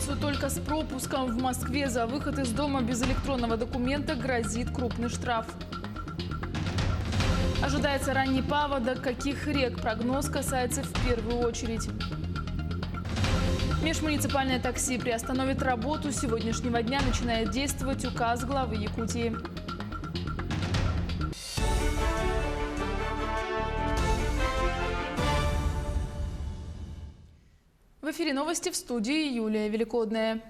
коронавирусу только с пропуском. В Москве за выход из дома без электронного документа грозит крупный штраф. Ожидается ранний паводок. Каких рек прогноз касается в первую очередь. Межмуниципальное такси приостановит работу. С сегодняшнего дня начинает действовать указ главы Якутии. В эфире новости, в студии Юлия Великодная.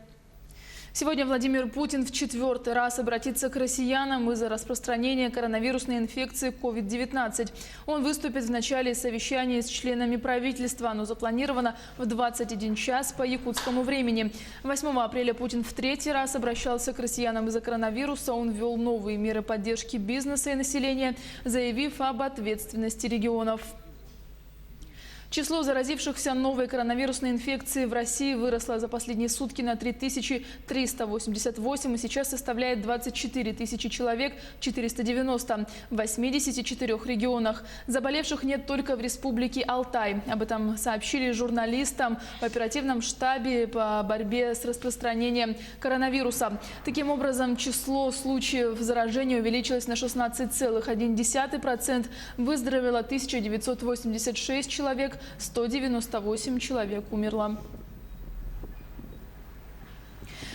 Сегодня Владимир Путин в 4-й раз обратится к россиянам из-за распространения коронавирусной инфекции COVID-19. Он выступит в начале совещания с членами правительства. Оно запланировано в 21 час по якутскому времени. 8 апреля Путин в 3-й раз обращался к россиянам из-за коронавируса. Он ввел новые меры поддержки бизнеса и населения, заявив об ответственности регионов. Число заразившихся новой коронавирусной инфекцией в России выросло за последние сутки на 3388 и сейчас составляет 24 тысячи человек, 490 в 84 регионах. Заболевших нет только в республике Алтай. Об этом сообщили журналистам в оперативном штабе по борьбе с распространением коронавируса. Таким образом, число случаев заражения увеличилось на 16,1%. Выздоровело 1986 человек. 198 человек умерло.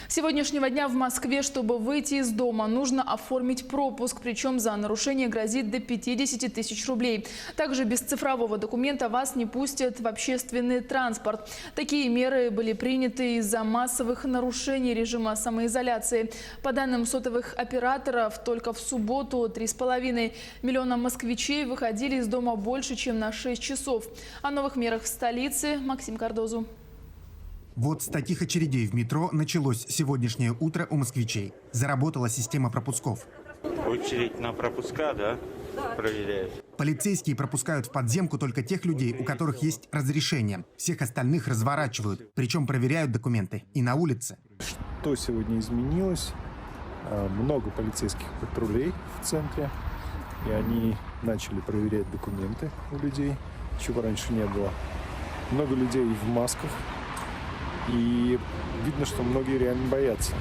С сегодняшнего дня в Москве, чтобы выйти из дома, нужно оформить пропуск. Причем за нарушение грозит до 50 тысяч рублей. Также без цифрового документа вас не пустят в общественный транспорт. Такие меры были приняты из-за массовых нарушений режима самоизоляции. По данным сотовых операторов, только в субботу 3,5 миллиона москвичей выходили из дома больше, чем на 6 часов. О новых мерах в столице Максим Кардозу. Вот с таких очередей в метро началось сегодняшнее утро у москвичей. Заработала система пропусков. Очередь на пропуска, да, проверяют? Полицейские пропускают в подземку только тех людей, у которых есть разрешение. Всех остальных разворачивают, причем проверяют документы и на улице. Что сегодня изменилось? Много полицейских патрулей в центре, и они начали проверять документы у людей, чего раньше не было. Много людей в масках. И видно, что многие реально боятся.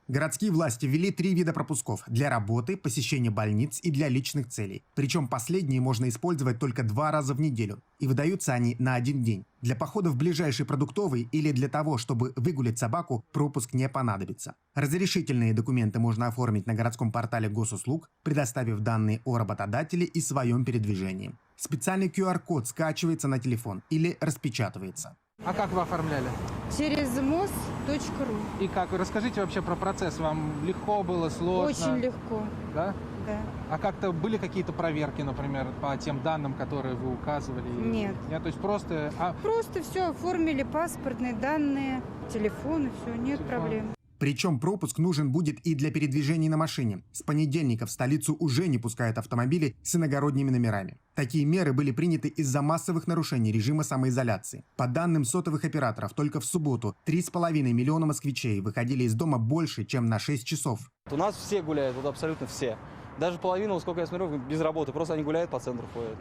Городские власти ввели 3 вида пропусков – для работы, посещения больниц и для личных целей. Причем последние можно использовать только 2 раза в неделю. И выдаются они на 1 день. Для похода в ближайший продуктовый или для того, чтобы выгулять собаку, пропуск не понадобится. Разрешительные документы можно оформить на городском портале госуслуг, предоставив данные о работодателе и своем передвижении. Специальный QR-код скачивается на телефон или распечатывается. А как вы оформляли? Через mos.ru. И как? Расскажите вообще про процесс. Вам легко было, сложно? Очень легко. Да? Да. А как-то были какие-то проверки, например, по тем данным, которые вы указывали? Нет. Нет, то есть просто... Просто все оформили, паспортные данные, телефоны, все, нет проблем. Причем пропуск нужен будет и для передвижений на машине. С понедельника в столицу уже не пускают автомобили с иногородними номерами. Такие меры были приняты из-за массовых нарушений режима самоизоляции. По данным сотовых операторов, только в субботу 3,5 миллиона москвичей выходили из дома больше, чем на 6 часов. У нас все гуляют, вот абсолютно все. Даже половина, сколько я смотрю, без работы. Просто они гуляют по центру, ходят.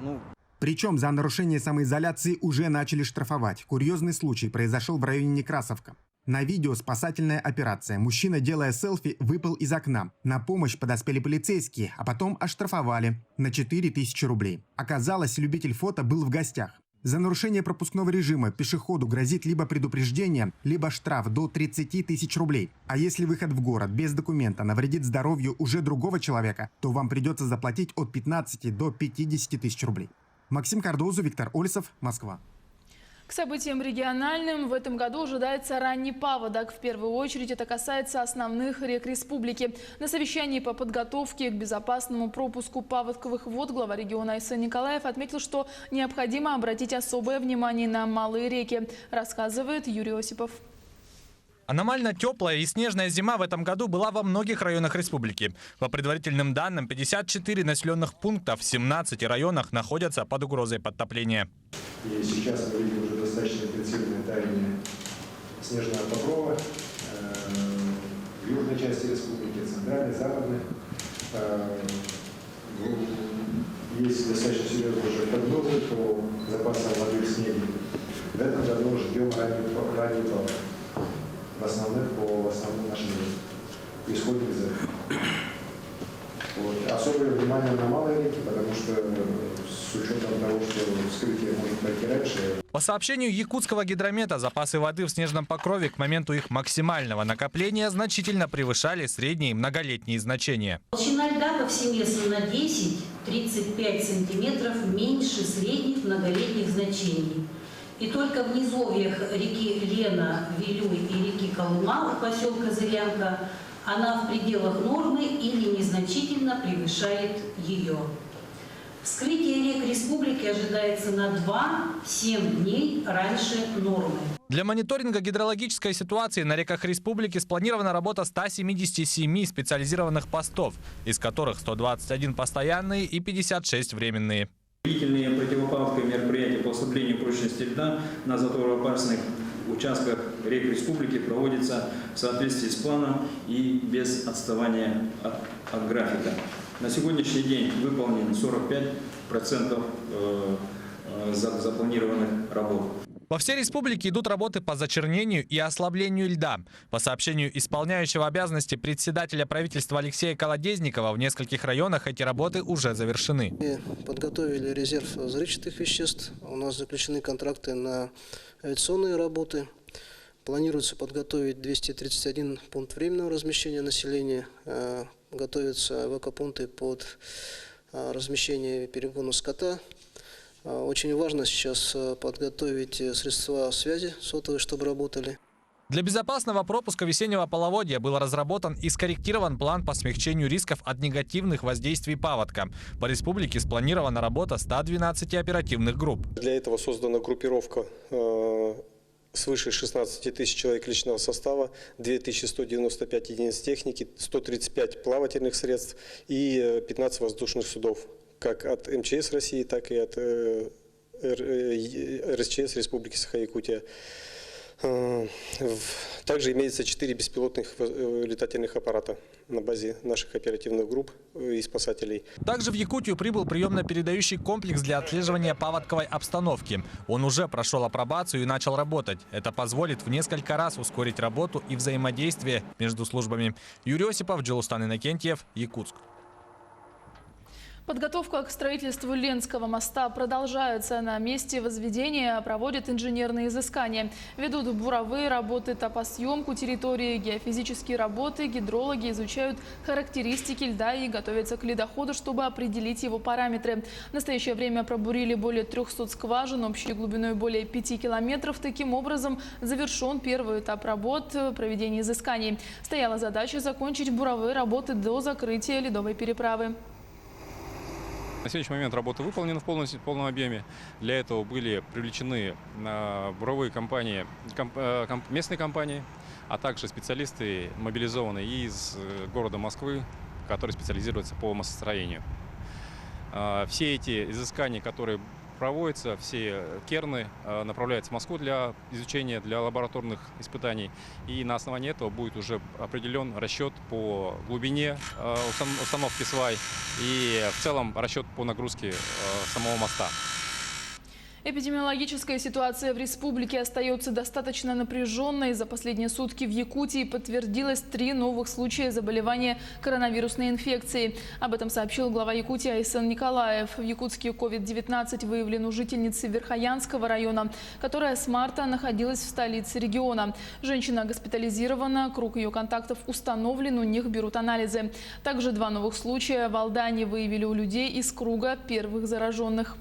Причем за нарушение самоизоляции уже начали штрафовать. Курьезный случай произошел в районе Некрасовка. На видео спасательная операция. Мужчина, делая селфи, выпал из окна. На помощь подоспели полицейские, а потом оштрафовали на 4000 рублей. Оказалось, любитель фото был в гостях. За нарушение пропускного режима пешеходу грозит либо предупреждение, либо штраф до 30 тысяч рублей. А если выход в город без документа навредит здоровью уже другого человека, то вам придется заплатить от 15 до 50 тысяч рублей. Максим Кардозу, Виктор Олесов, Москва. К событиям региональным в этом году ожидается ранний паводок. В первую очередь это касается основных рек республики. На совещании по подготовке к безопасному пропуску паводковых вод глава региона Айсен Николаев отметил, что необходимо обратить особое внимание на малые реки, рассказывает Юрий Осипов. Аномально теплая и снежная зима в этом году была во многих районах республики. По предварительным данным, 54 населенных пункта в 17 районах находятся под угрозой подтопления. И сейчас мы видим уже достаточно интенсивное таяние снежного покрова в южной части республики, центральной, западной. Есть достаточно серьезные уже прогнозы по запасам воды в снеге. В этом году ждем ранний паводок. в основном нашим исходим из этого. Вот. Особое внимание на малые реки, потому что с учетом того, что вскрытие может пойти раньше. По сообщению якутского гидромета, запасы воды в снежном покрове к моменту их максимального накопления значительно превышали средние многолетние значения. Толщина льда повсеместно на 10-35 сантиметров меньше средних многолетних значений. И только в низовьях реки Лена, Вилюй и реки Колыма у поселка Зырянка она в пределах нормы или незначительно превышает ее. Вскрытие рек республики ожидается на 2-7 дней раньше нормы. Для мониторинга гидрологической ситуации на реках республики спланирована работа 177 специализированных постов, из которых 121 постоянные и 56 временные. Длительные противопаводковые мероприятия по ослаблению прочности льда на затороопасных участках рек республики проводятся в соответствии с планом и без отставания от графика. На сегодняшний день выполнено 45% запланированных работ. Во всей республике идут работы по зачернению и ослаблению льда. По сообщению исполняющего обязанности председателя правительства Алексея Колодезникова, в нескольких районах эти работы уже завершены. Мы подготовили резерв взрывчатых веществ. У нас заключены контракты на авиационные работы. Планируется подготовить 231 пункт временного размещения населения. Готовятся эвакопункты под размещение и перегону скота. Очень важно сейчас подготовить средства связи сотовые, чтобы работали. Для безопасного пропуска весеннего половодья был разработан и скорректирован план по смягчению рисков от негативных воздействий паводка. По республике спланирована работа 112 оперативных групп. Для этого создана группировка свыше 16 тысяч человек личного состава, 2195 единиц техники, 135 плавательных средств и 15 воздушных судов, как от МЧС России, так и от РСЧС Республики Саха-Якутия. Также имеется 4 беспилотных летательных аппарата на базе наших оперативных групп и спасателей. Также в Якутию прибыл приемно-передающий комплекс для отслеживания паводковой обстановки. Он уже прошел апробацию и начал работать. Это позволит в несколько раз ускорить работу и взаимодействие между службами. Юрий Осипов, Джилустан Иннокентьев, Якутск. Подготовка к строительству Ленского моста продолжается. На месте возведения проводят инженерные изыскания. Ведут буровые работы, топосъемку территории, геофизические работы. Гидрологи изучают характеристики льда и готовятся к ледоходу, чтобы определить его параметры. В настоящее время пробурили более 300 скважин общей глубиной более 5 километров. Таким образом, завершен первый этап работ проведения изысканий. Стояла задача закончить буровые работы до закрытия ледовой переправы. На сегодняшний момент работа выполнена в полном объеме. Для этого были привлечены буровые компании, местные компании, а также специалисты, мобилизованные из города Москвы, которые специализируются по мостостроению. Все эти изыскания, которые проводятся, все керны направляются в Москву для изучения, для лабораторных испытаний. И на основании этого будет уже определен расчет по глубине установки свай и в целом расчет по нагрузке самого моста. Эпидемиологическая ситуация в республике остается достаточно напряженной. За последние сутки в Якутии подтвердилось 3 новых случая заболевания коронавирусной инфекцией. Об этом сообщил глава Якутии Айсан Николаев. В Якутске COVID-19 выявлен у жительницы Верхоянского района, которая с марта находилась в столице региона. Женщина госпитализирована, круг ее контактов установлен, у них берут анализы. Также 2 новых случая в Алдане выявили у людей из круга первых зараженных.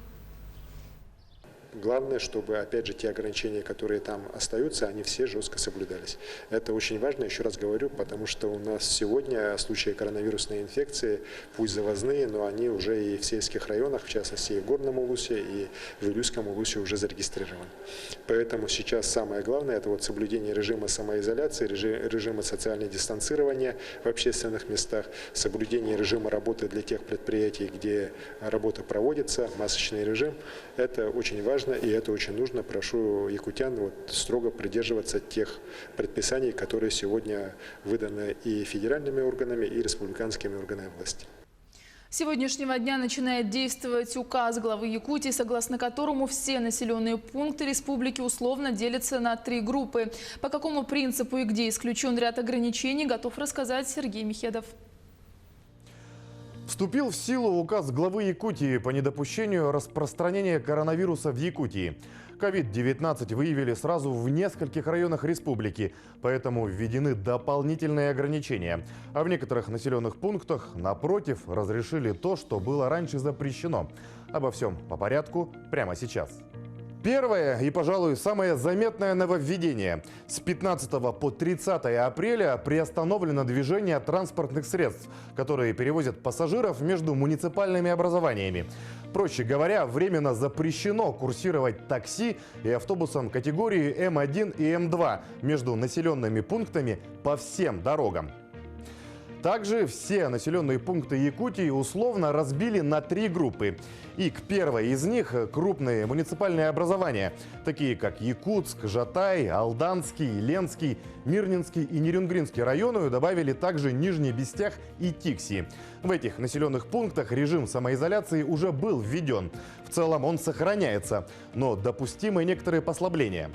Главное, чтобы, опять же, те ограничения, которые там остаются, они все жестко соблюдались. Это очень важно, еще раз говорю, потому что у нас сегодня случаи коронавирусной инфекции, пусть завозные, но они уже и в сельских районах, в частности и в Горном Улусе, и в Вилюйском Улусе уже зарегистрированы. Поэтому сейчас самое главное – это вот соблюдение режима самоизоляции, режима социального дистанцирования в общественных местах, соблюдение режима работы для тех предприятий, где работа проводится, масочный режим. Это очень важно. И это очень нужно. Прошу якутян строго придерживаться тех предписаний, которые сегодня выданы и федеральными органами, и республиканскими органами власти. С сегодняшнего дня начинает действовать указ главы Якутии, согласно которому все населенные пункты республики условно делятся на 3 группы. По какому принципу и где исключен ряд ограничений, готов рассказать Сергей Михедов. Вступил в силу указ главы Якутии по недопущению распространения коронавируса в Якутии. COVID-19 выявили сразу в нескольких районах республики, поэтому введены дополнительные ограничения. А в некоторых населенных пунктах, напротив, разрешили то, что было раньше запрещено. Обо всем по порядку прямо сейчас. Первое и, пожалуй, самое заметное нововведение. С 15 по 30 апреля приостановлено движение транспортных средств, которые перевозят пассажиров между муниципальными образованиями. Проще говоря, временно запрещено курсировать такси и автобусам категории М1 и М2 между населенными пунктами по всем дорогам. Также все населенные пункты Якутии условно разбили на 3 группы. И к первой из них крупные муниципальные образования, такие как Якутск, Жатай, Алданский, Ленский, Мирнинский и Нерюнгринский районы, добавили также Нижний Бестях и Тикси. В этих населенных пунктах режим самоизоляции уже был введен. В целом он сохраняется, но допустимы некоторые послабления.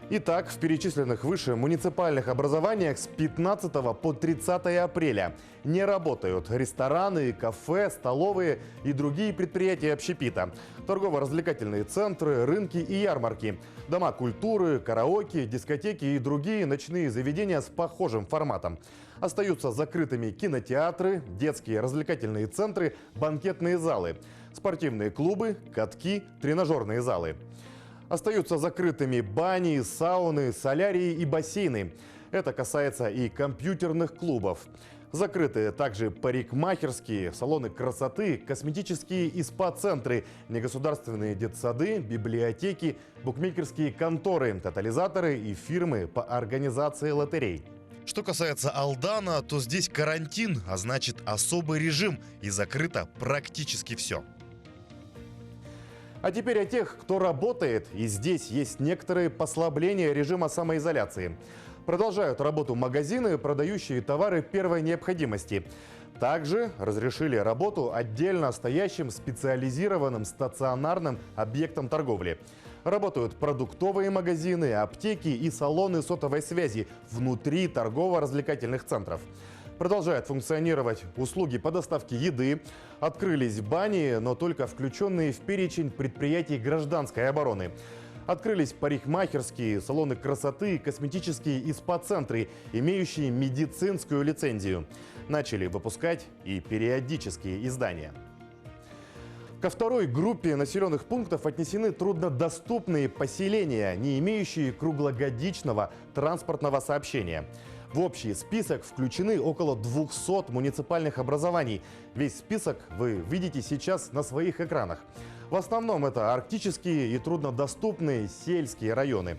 Итак, в перечисленных выше муниципальных образованиях с 15 по 30 апреля не работают рестораны, кафе, столовые и другие предприятия общепита, торгово-развлекательные центры, рынки и ярмарки, дома культуры, караоке, дискотеки и другие ночные заведения с похожим форматом. Остаются закрытыми кинотеатры, детские развлекательные центры, банкетные залы, спортивные клубы, катки, тренажерные залы. Остаются закрытыми бани, сауны, солярии и бассейны. Это касается и компьютерных клубов. Закрыты также парикмахерские, салоны красоты, косметические и спа-центры, негосударственные детсады, библиотеки, букмекерские конторы, тотализаторы и фирмы по организации лотерей. Что касается Алдана, то здесь карантин, а значит особый режим, и закрыто практически все. А теперь о тех, кто работает, и здесь есть некоторые послабления режима самоизоляции. Продолжают работу магазины, продающие товары первой необходимости. Также разрешили работу отдельно стоящим специализированным стационарным объектам торговли. Работают продуктовые магазины, аптеки и салоны сотовой связи внутри торгово-развлекательных центров. Продолжают функционировать услуги по доставке еды. Открылись бани, но только включенные в перечень предприятий гражданской обороны. Открылись парикмахерские, салоны красоты, косметические и спа-центры, имеющие медицинскую лицензию. Начали выпускать и периодические издания. Ко второй группе населенных пунктов отнесены труднодоступные поселения, не имеющие круглогодичного транспортного сообщения. В общий список включены около 200 муниципальных образований. Весь список вы видите сейчас на своих экранах. В основном это арктические и труднодоступные сельские районы.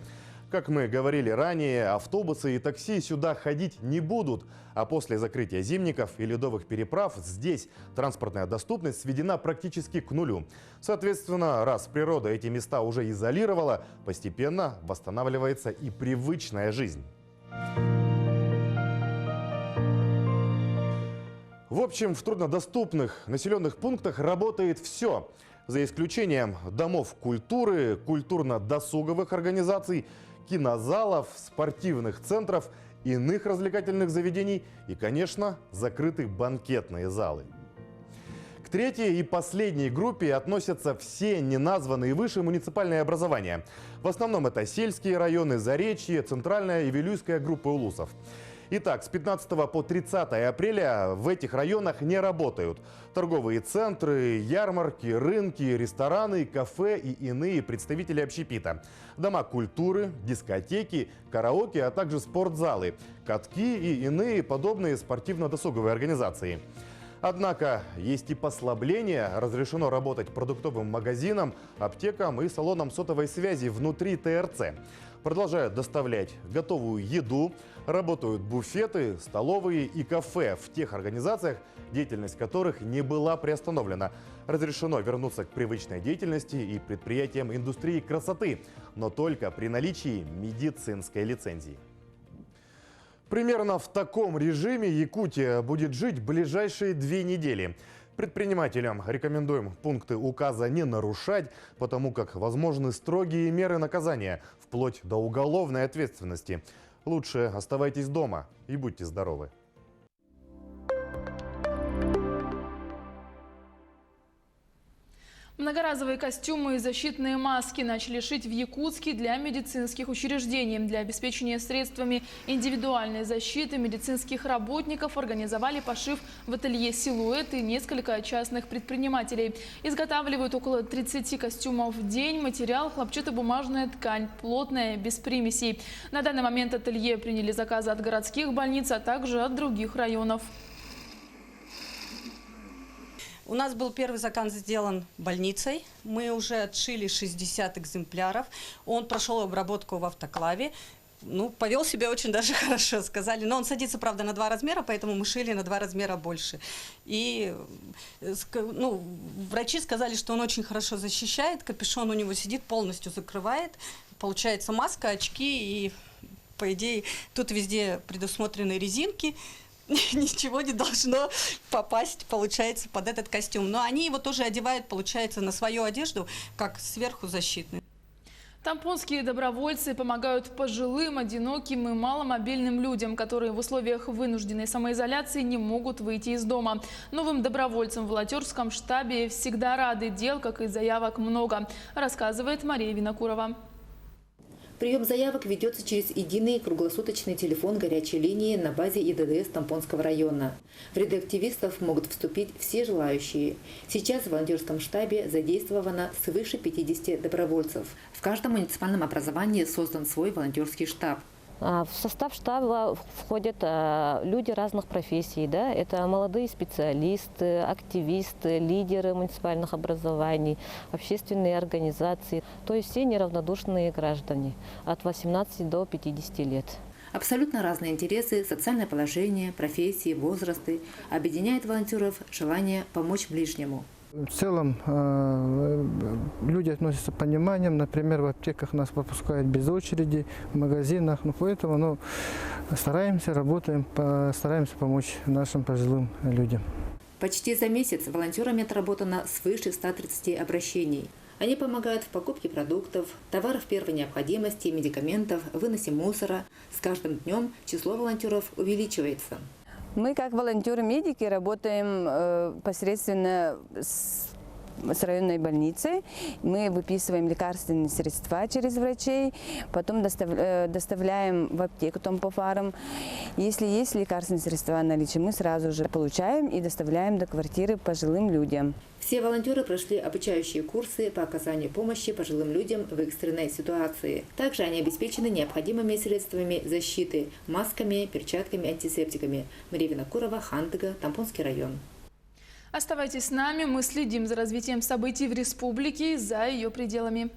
Как мы говорили ранее, автобусы и такси сюда ходить не будут. А после закрытия зимников и ледовых переправ здесь транспортная доступность сведена практически к нулю. Соответственно, раз природа эти места уже изолировала, постепенно восстанавливается и привычная жизнь. В общем, в труднодоступных населенных пунктах работает все, за исключением домов культуры, культурно-досуговых организаций, кинозалов, спортивных центров, иных развлекательных заведений и, конечно, закрыты банкетные залы. К третьей и последней группе относятся все неназванные выше муниципальные образования. В основном это сельские районы, Заречье, Центральная и Вилюйская группы улусов. Итак, с 15 по 30 апреля в этих районах не работают торговые центры, ярмарки, рынки, рестораны, кафе и иные представители общепита, дома культуры, дискотеки, караоке, а также спортзалы, катки и иные подобные спортивно-досуговые организации. Однако есть и послабления. Разрешено работать продуктовым магазинам, аптекам и салонам сотовой связи внутри ТРЦ. Продолжают доставлять готовую еду, работают буфеты, столовые и кафе в тех организациях, деятельность которых не была приостановлена. Разрешено вернуться к привычной деятельности и предприятиям индустрии красоты, но только при наличии медицинской лицензии. Примерно в таком режиме Якутия будет жить ближайшие 2 недели. Предпринимателям рекомендуем пункты указа не нарушать, потому как возможны строгие меры наказания, вплоть до уголовной ответственности. Лучше оставайтесь дома и будьте здоровы. Многоразовые костюмы и защитные маски начали шить в Якутске для медицинских учреждений. Для обеспечения средствами индивидуальной защиты медицинских работников организовали пошив в ателье «Силуэт» и несколько частных предпринимателей. Изготавливают около 30 костюмов в день. Материал – хлопчатобумажная ткань, плотная, без примесей. На данный момент ателье приняли заказы от городских больниц, а также от других районов. У нас был первый заказ сделан больницей. Мы уже отшили 60 экземпляров. Он прошел обработку в автоклаве. Ну, повел себя очень даже хорошо, сказали. Но он садится, правда, на 2 размера, поэтому мы шили на 2 размера больше. И врачи сказали, что он очень хорошо защищает. Капюшон у него сидит, полностью закрывает. Получается маска, очки и, по идее, тут везде предусмотрены резинки. Ничего не должно попасть, получается, под этот костюм. Но они его тоже одевают, получается, на свою одежду, как сверху защитный. Тампонские добровольцы помогают пожилым, одиноким и маломобильным людям, которые в условиях вынужденной самоизоляции не могут выйти из дома. Новым добровольцам в волонтерском штабе всегда рады, дел, как и заявок, много, рассказывает Мария Винокурова. Прием заявок ведется через единый круглосуточный телефон горячей линии на базе ИДДС Тампонского района. В ряды активистов могут вступить все желающие. Сейчас в волонтерском штабе задействовано свыше 50 добровольцев. В каждом муниципальном образовании создан свой волонтерский штаб. В состав штаба входят люди разных профессий. Да? Это молодые специалисты, активисты, лидеры муниципальных образований, общественные организации. То есть все неравнодушные граждане от 18 до 50 лет. Абсолютно разные интересы, социальное положение, профессии, возрасты. Объединяет волонтеров желание помочь ближнему. В целом люди относятся с пониманием. Например, в аптеках нас пропускают без очереди, в магазинах. Поэтому стараемся, работаем, стараемся помочь нашим пожилым людям. Почти за месяц волонтерами отработано свыше 130 обращений. Они помогают в покупке продуктов, товаров первой необходимости, медикаментов, выносе мусора. С каждым днем число волонтеров увеличивается. Мы, как волонтеры-медики, работаем посредственно с районной больницей. Мы выписываем лекарственные средства через врачей, потом доставляем в аптеку Томпофарм. Если есть лекарственные средства в наличии, мы сразу же получаем и доставляем до квартиры пожилым людям. Все волонтеры прошли обучающие курсы по оказанию помощи пожилым людям в экстренной ситуации. Также они обеспечены необходимыми средствами защиты – масками, перчатками, антисептиками. Мария Винокурова, Хантыга, Тампонский район. Оставайтесь с нами, мы следим за развитием событий в республике и за ее пределами.